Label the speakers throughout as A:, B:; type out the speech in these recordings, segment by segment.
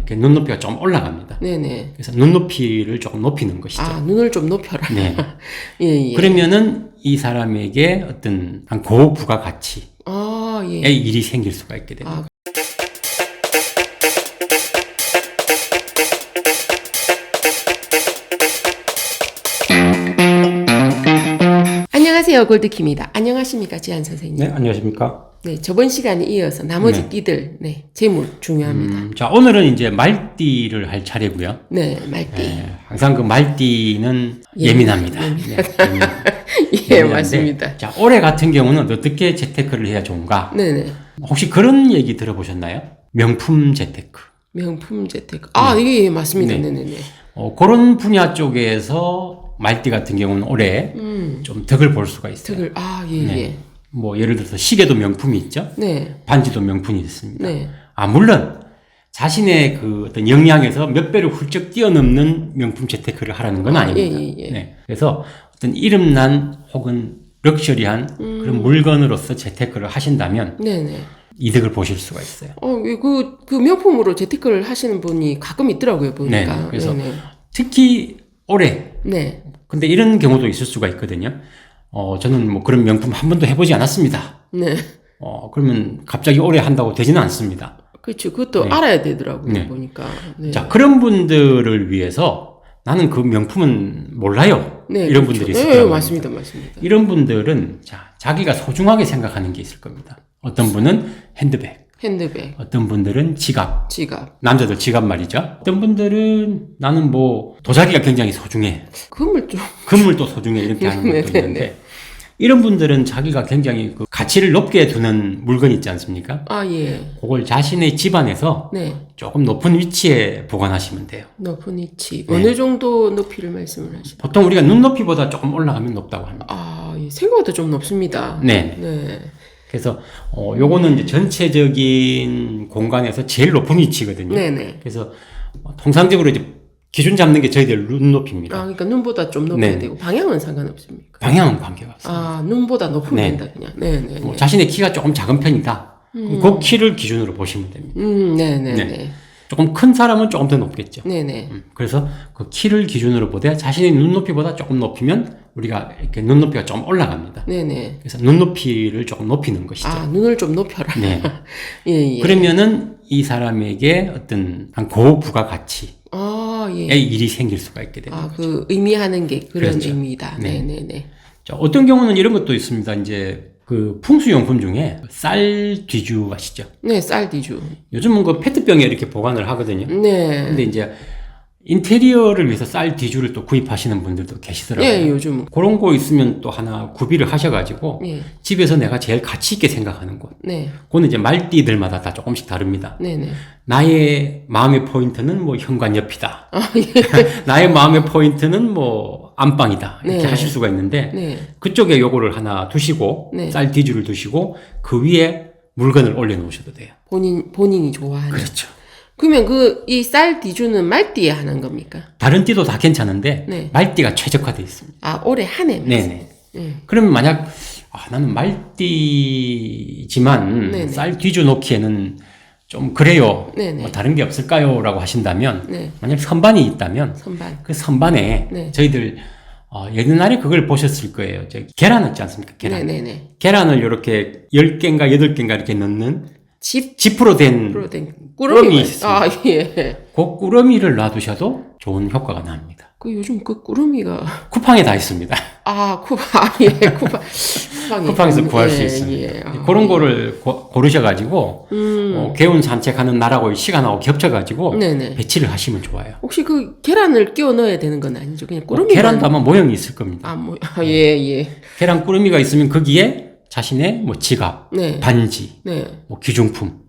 A: 이렇게 눈높이가 좀 올라갑니다.
B: 네네.
A: 그래서 눈높이를 조금 높이는 것이죠.
B: 아, 눈을 좀 높여라.
A: 네.
B: 예, 예.
A: 그러면은 이 사람에게 어떤 한 고부가가치의
B: 아, 예.
A: 일이 생길 수가 있게 됩니다.
B: 아, 안녕하세요, 골드키입니다. 안녕하십니까, 지한 선생님.
A: 네, 안녕하십니까.
B: 네, 저번 시간에 이어서 나머지
A: 네.
B: 띠들, 네, 재물 중요합니다.
A: 자, 오늘은 이제 말띠를 할 차례고요.
B: 네, 말띠.
A: 네, 항상 그 말띠는 예민합니다. 네,
B: 예,
A: 예민한데,
B: 맞습니다.
A: 자, 올해 같은 경우는 어떻게 재테크를 해야 좋은가?
B: 네네.
A: 혹시 그런 얘기 들어보셨나요? 명품 재테크.
B: 명품 재테크. 아, 이게 예, 맞습니다.
A: 네.
B: 네네네.
A: 그런 분야 쪽에서 말띠 같은 경우는 올해 좀 덕을 볼 수가 있어요.
B: 득을, 아, 예,
A: 네.
B: 예.
A: 뭐 예를 들어서 시계도 명품이 있죠.
B: 네.
A: 반지도 명품이 있습니다.
B: 네.
A: 아, 물론 자신의 그 어떤 역량에서 몇 배를 훌쩍 뛰어넘는 명품 재테크를 하라는 건 아닙니다.
B: 예, 예.
A: 네. 그래서 어떤 이름난 혹은 럭셔리한 그런 물건으로서 재테크를 하신다면
B: 네네.
A: 이득을 보실 수가 있어요.
B: 그 명품으로 재테크를 하시는 분이 가끔 있더라고요, 보니까.
A: 네. 그래서
B: 네네.
A: 특히 올해,
B: 네.
A: 근데 이런 경우도 있을 수가 있거든요. 저는 뭐 그런 명품 한 번도 해보지 않았습니다.
B: 네.
A: 그러면 갑자기 올해 한다고 되지는 않습니다.
B: 그렇죠. 그것도
A: 네.
B: 알아야 되더라고요,
A: 네.
B: 보니까. 네.
A: 자, 그런 분들을 위해서 나는 그 명품은 몰라요.
B: 네,
A: 이런
B: 그렇죠.
A: 분들이 있을
B: 네,
A: 거라고
B: 맞습니다.
A: 합니다.
B: 맞습니다.
A: 이런 분들은 자기가 소중하게 생각하는 게 있을 겁니다. 어떤 분은 핸드백,
B: 핸드백,
A: 어떤 분들은 지갑,
B: 지갑.
A: 남자들 지갑 말이죠. 어떤 분들은 나는 뭐 도자기가 굉장히 소중해,
B: 금을 좀.
A: 금물도 소중해 이렇게 하는
B: 네,
A: 것도
B: 네,
A: 있는데
B: 네.
A: 이런 분들은 자기가 굉장히 그 가치를 높게 두는 물건 있지 않습니까?
B: 아, 예.
A: 그걸 자신의 집안에서
B: 네.
A: 조금 높은 위치에 보관하시면 돼요.
B: 높은 위치.
A: 네.
B: 어느 정도 높이를 말씀을 하시나요?
A: 보통 우리가 눈높이보다 조금 올라가면 높다고 합니다.
B: 아, 예. 생각보다 좀 높습니다.
A: 네.
B: 네.
A: 그래서 요거는 이제 전체적인 공간에서 제일 높은 위치거든요.
B: 네네.
A: 그래서 통상적으로 이제 기준 잡는 게 저희들 눈높이입니다.
B: 아, 그러니까 눈보다 좀 높아야
A: 네.
B: 되고, 방향은 상관없습니까?
A: 방향은 관계가 없습니다.
B: 아, 눈보다 높으면
A: 네.
B: 된다, 그냥. 네네.
A: 뭐 자신의 키가 조금 작은 편이다. 그럼 그 키를 기준으로 보시면 됩니다.
B: 네네네.
A: 네. 조금 큰 사람은 조금 더 높겠죠.
B: 네네.
A: 그래서 그 키를 기준으로 보되 자신의 눈높이보다 조금 높이면 우리가 이렇게 눈높이가 좀 올라갑니다.
B: 네네.
A: 그래서 눈높이를 조금 높이는 것이죠.
B: 아, 눈을 좀 높여라.
A: 네.
B: 예, 예.
A: 그러면은 이 사람에게 어떤 한 고부가가치의
B: 아, 예.
A: 일이 생길 수가 있게 됩니다.
B: 아, 그 의미하는 게 그런
A: 그렇죠.
B: 의미다.
A: 네.
B: 네네네.
A: 자, 어떤 경우는 이런 것도 있습니다. 이제 그 풍수용품 중에 쌀 뒤주 아시죠?
B: 네, 쌀디주.
A: 요즘은 그 페트병에 이렇게 보관을 하거든요.
B: 네.
A: 근데 이제 인테리어를 위해서 쌀 뒤주를 또 구입하시는 분들도 계시더라고요.
B: 예, 요즘.
A: 그런 거 있으면 또 하나 구비를 하셔가지고
B: 예.
A: 집에서 내가 제일 가치 있게 생각하는 곳.
B: 네.
A: 그거는 이제 말띠들마다 다 조금씩 다릅니다.
B: 네네.
A: 나의 마음의 포인트는 뭐 현관 옆이다.
B: 아, 예.
A: 나의 마음의 포인트는 뭐 안방이다. 이렇게
B: 네.
A: 하실 수가 있는데
B: 네.
A: 그쪽에 요거를 하나 두시고
B: 네.
A: 쌀 뒤주를 두시고 그 위에 물건을 올려놓으셔도 돼요.
B: 본인이 좋아하는.
A: 그렇죠.
B: 그러면 이 쌀디주는 말띠에 하는 겁니까?
A: 다른 띠도 다 괜찮은데
B: 네.
A: 말띠가 최적화되어 있습니다.
B: 아, 올해 한 해.
A: 네네.
B: 네.
A: 그러면 만약 나는 말띠지만
B: 네네.
A: 쌀 뒤주 놓기에는 좀 그래요.
B: 네네.
A: 뭐 다른 게 없을까요? 라고 하신다면
B: 네.
A: 만약 선반이 있다면
B: 선반.
A: 그 선반에
B: 네.
A: 저희들 옛날에 그걸 보셨을 거예요. 계란 있지 않습니까? 계란.
B: 네네네.
A: 계란을 이렇게 10개인가 8개인가 이렇게 넣는
B: 집
A: 지프로 된
B: 프로된
A: 꾸러미
B: 꾸러미.
A: 있습니다.
B: 아, 예.
A: 그 꾸러미를 놔두셔도 좋은 효과가 납니다.
B: 그 요즘 그 꾸러미가.
A: 쿠팡에 다 있습니다.
B: 아, 예.
A: 쿠팡에서 구할 수
B: 예,
A: 있습니다.
B: 예. 아,
A: 그런 거를 고르셔가지고 개운 산책하는 날하고 시간하고 겹쳐가지고
B: 네네.
A: 배치를 하시면 좋아요.
B: 혹시 그 계란을 끼워 넣어야 되는 건 아니죠? 그냥 꾸러미.
A: 계란도 아마 모형이 있을 겁니다.
B: 예.
A: 계란 꾸러미가 있으면 거기에 자신의 뭐 지갑,
B: 네.
A: 반지,
B: 네.
A: 뭐 귀중품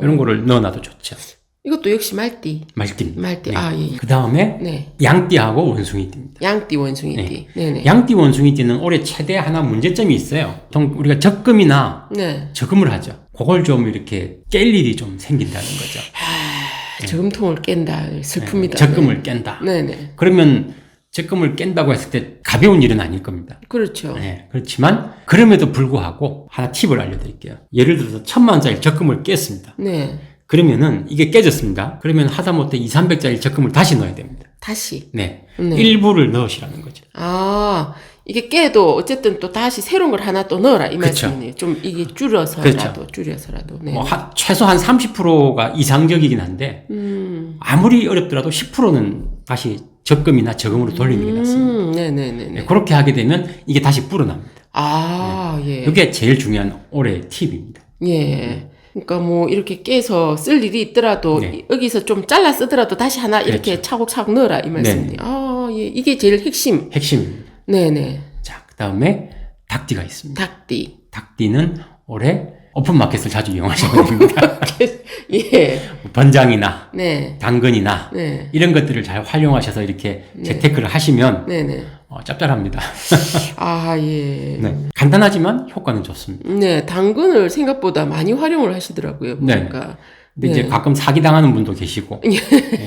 A: 이런 거를 넣어놔도 좋죠.
B: 이것도 역시 말띠.
A: 말띠.
B: 말띠.
A: 네.
B: 아, 예.
A: 그 다음에
B: 네.
A: 양띠하고 원숭이띠입니다.
B: 양띠, 원숭이띠. 네네.
A: 양띠 원숭이띠는 올해 최대 하나 문제점이 있어요. 보통 우리가 적금이나
B: 네.
A: 저금을 하죠. 그걸 좀 이렇게 깰 일이 좀 생긴다는 거죠.
B: 저금통을 깬다. 슬픕니다.
A: 적금을 깬다.
B: 네네.
A: 그러면 적금을 깬다고 했을 때 가벼운 일은 아닐 겁니다.
B: 그렇죠.
A: 네, 그렇지만 그럼에도 불구하고 하나 팁을 알려드릴게요. 예를 들어서 1,000만 원짜리 적금을 깼습니다.
B: 네.
A: 그러면은 이게 깨졌습니다. 그러면 하다못해 200~300짜리 적금을 다시 넣어야 됩니다.
B: 다시.
A: 네.
B: 네.
A: 일부를 넣으시라는 거죠.
B: 아, 이게 깨도 어쨌든 또 다시 새로운 걸 하나 또 넣어라 이
A: 그쵸.
B: 말씀이네요. 좀 이게 줄여서라도 줄여서라도. 네.
A: 뭐 최소한 30%가 이상적이긴 한데 아무리 어렵더라도 10%는 다시 적금이나 저금으로 돌리는 게 낫습니다.
B: 네네네.
A: 네, 그렇게 하게 되면 이게 다시 불어납니다.
B: 아, 예.
A: 이게 제일 중요한 올해의 팁입니다.
B: 예. 그러니까 뭐 이렇게 깨서 쓸 일이 있더라도
A: 네.
B: 여기서 좀 잘라 쓰더라도 다시 하나 이렇게
A: 그렇죠.
B: 차곡차곡 넣어라 이 말씀이네요.
A: 네네.
B: 아, 예. 이게 제일 핵심입니다. 네네.
A: 자, 그 다음에 닭띠가 있습니다.
B: 닭띠.
A: 닭띠는 올해 오픈마켓을 자주 이용하셔야 됩니다.
B: 예.
A: 번장이나
B: 네.
A: 당근이나
B: 네.
A: 이런 것들을 잘 활용하셔서 이렇게 재테크를 하시면
B: 네네.
A: 짭짤합니다.
B: 아, 예.
A: 네. 간단하지만 효과는 좋습니다.
B: 네, 당근을 생각보다 많이 활용을 하시더라고요. 보니까.
A: 근데 이제
B: 네.
A: 가끔 사기당하는 분도 계시고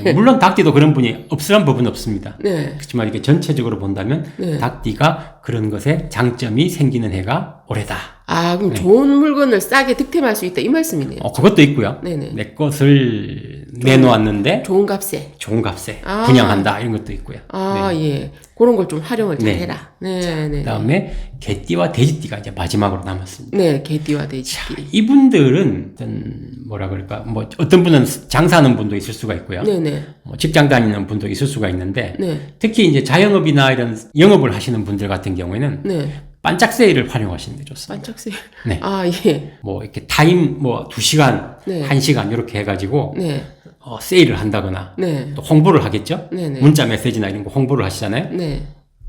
A: 네, 물론 닭띠도 그런 분이 없으란 법은 없습니다.
B: 네.
A: 그렇지만 이렇게 전체적으로 본다면
B: 네.
A: 닭띠가 그런 것에 장점이 생기는 해가 올해다.
B: 아, 그럼 좋은 물건을 싸게 득템할 수 있다 이 말씀이네요.
A: 그것도 있고요.
B: 네네.
A: 내 것을 내놓았는데
B: 좋은 값에.
A: 좋은 값에
B: 아.
A: 분양한다 이런 것도 있고요.
B: 아,
A: 네.
B: 예. 그런 걸 좀 활용을 잘
A: 네.
B: 해라. 네.
A: 그다음에 개띠와 돼지띠가 이제 마지막으로 남았습니다.
B: 네, 개띠와 돼지띠.
A: 이분들은 어떤 뭐라 그럴까 뭐 어떤 분은 장사하는 분도 있을 수가 있고요.
B: 네네.
A: 뭐 직장 다니는 분도 있을 수가 있는데
B: 네.
A: 특히 이제 자영업이나 이런 영업을 하시는 분들 같은 경우에는
B: 네.
A: 반짝 세일을 활용하시는 게 좋습니다.
B: 반짝 세일.
A: 네.
B: 아, 예.
A: 뭐 이렇게 타임 뭐 2시간,
B: 네.
A: 1시간 이렇게 해가지고
B: 네.
A: 세일을 한다거나
B: 네.
A: 또 홍보를 하겠죠.
B: 네네.
A: 문자 메시지나 이런 거 홍보를 하시잖아요.
B: 네.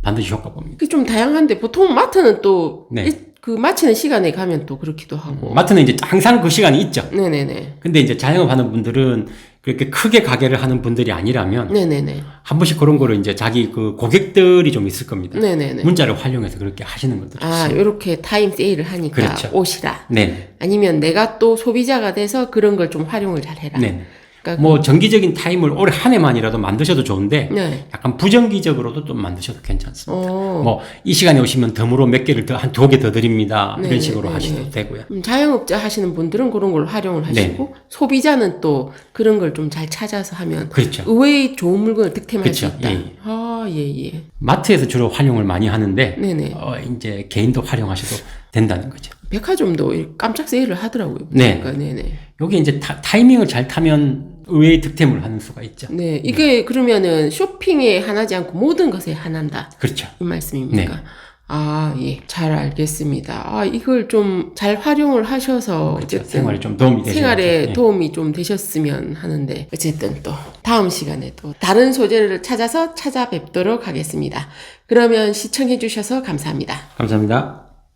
A: 반드시 효과 봅니다.
B: 그게 좀 다양한데 보통 마트는 또
A: 네.
B: 그 마치는 시간에 가면 또 그렇기도 하고.
A: 마트는 이제 항상 그 시간이 있죠.
B: 네네네.
A: 근데 이제 자영업 하는 분들은 그렇게 크게 가게를 하는 분들이 아니라면
B: 네네네.
A: 한 번씩 그런 거를 이제 자기 그 고객들이 좀 있을 겁니다.
B: 네네네.
A: 문자를 활용해서 그렇게 하시는 것도
B: 아,
A: 좋습니다.
B: 요렇게 타임 세일을 하니까
A: 그렇죠.
B: 오시라.
A: 네.
B: 아니면 내가 또 소비자가 돼서 그런 걸 좀 활용을 잘 해라.
A: 네.
B: 그러니까
A: 뭐 정기적인 타임을 올해 한 해만이라도 만드셔도 좋은데
B: 네.
A: 약간 부정기적으로도 좀 만드셔도 괜찮습니다.
B: 어.
A: 뭐 이 시간에 오시면 덤으로 몇 개를 더 한 2개 더 드립니다.
B: 네,
A: 이런 식으로
B: 네,
A: 하셔도
B: 네.
A: 되고요.
B: 자영업자 하시는 분들은 그런 걸 활용을 하시고 소비자는 또 그런 걸 좀 잘 찾아서 하면
A: 그렇죠.
B: 의외의 좋은 물건을 득템할 수
A: 그렇죠.
B: 있다.
A: 예.
B: 아, 예, 예.
A: 마트에서 주로 활용을 많이 하는데
B: 네네.
A: 이제 개인도 활용하셔도 된다는 거죠.
B: 백화점도 이렇게 깜짝 세일을 하더라고요.
A: 네.
B: 그러니까, 네네.
A: 여기 이제 타이밍을 잘 타면 의외의 득템을 하는 수가 있죠.
B: 네. 이게 그러면은 쇼핑에 하나지 않고 모든 것에 하나다.
A: 그렇죠.
B: 이 말씀입니까?
A: 네.
B: 아, 예. 잘 알겠습니다. 아, 이걸 좀 잘 활용을 하셔서
A: 그렇죠.
B: 어쨌든
A: 생활에 좀 도움이 되죠.
B: 생활에 도움이 좀 되셨으면 하는데 어쨌든 또 다음 시간에 또 다른 소재를 찾아서 찾아뵙도록 하겠습니다. 그러면 시청해 주셔서 감사합니다.
A: 감사합니다.